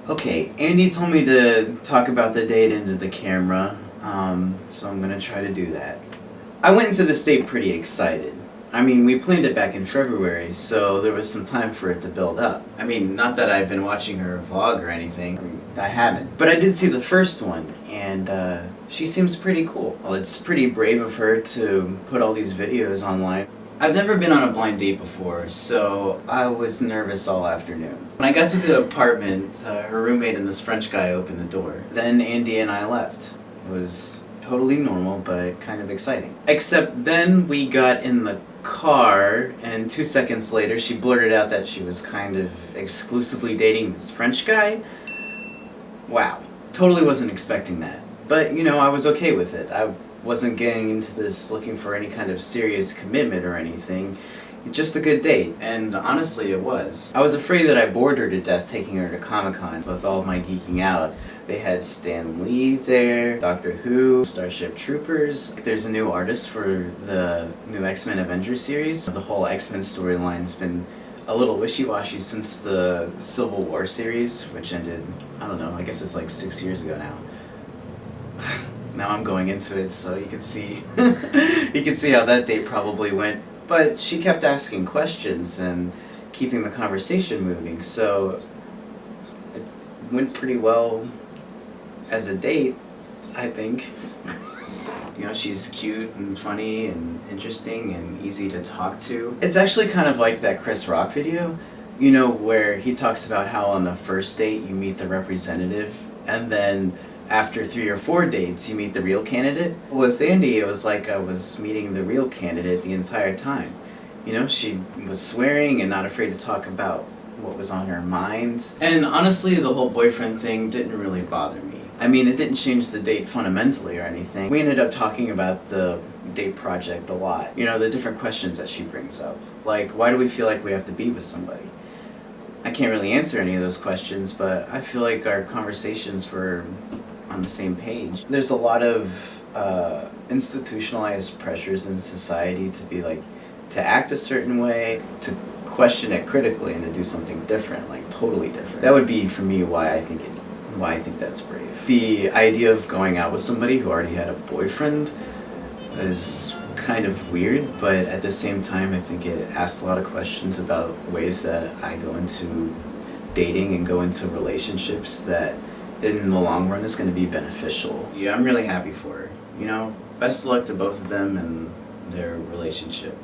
Okay, Andy told me to talk about the date into the camera, so I'm gonna try to do that. I went into this date pretty excited. I mean, we planned it back in February, so there was some time for it to build up. I mean, not that I've been watching her vlog or anything. I mean, I haven't. But I did see the first one, and she seems pretty cool. Well, it's pretty brave of her to put all these videos online. I've never been on a blind date before, so I was nervous all afternoon. When I got to the apartment, her roommate and this French guy opened the door. Then Andy and I left. It was totally normal, but kind of exciting. Except then we got in the car, and 2 seconds later she blurted out that she was kind of exclusively dating this French guy. Wow. Totally wasn't expecting that. But, you know, I was okay with it. I wasn't getting into this looking for any kind of serious commitment or anything. Just a good date, and honestly it was. I was afraid that I bored her to death taking her to Comic-Con with all of my geeking out. They had Stan Lee there, Doctor Who, Starship Troopers. There's a new artist for the new X-Men Avengers series. The whole X-Men storyline's been a little wishy-washy since the Civil War series, which ended, I don't know, I guess it's like 6 years ago now. Now I'm going into it, so you can see you can see how that date probably went. But she kept asking questions and keeping the conversation moving, so it went pretty well as a date, I think. You know, she's cute and funny and interesting and easy to talk to. It's actually kind of like that Chris Rock video, you know, where he talks about how on the first date you meet the representative, and then after 3 or 4 dates, you meet the real candidate. With Andy, it was like I was meeting the real candidate the entire time. You know, she was swearing and not afraid to talk about what was on her mind. And honestly, the whole boyfriend thing didn't really bother me. I mean, it didn't change the date fundamentally or anything. We ended up talking about the date project a lot. You know, the different questions that she brings up. Like, why do we feel like we have to be with somebody? I can't really answer any of those questions, but I feel like our conversations were on the same page. There's a lot of institutionalized pressures in society to be like, to act a certain way, to question it critically, and to do something different, like totally different. That would be for me why I think that's brave. The idea of going out with somebody who already had a boyfriend is kind of weird, but at the same time I think it asks a lot of questions about ways that I go into dating and go into relationships that in the long run is going to be beneficial. Yeah, I'm really happy for her. You know, best of luck to both of them and their relationship.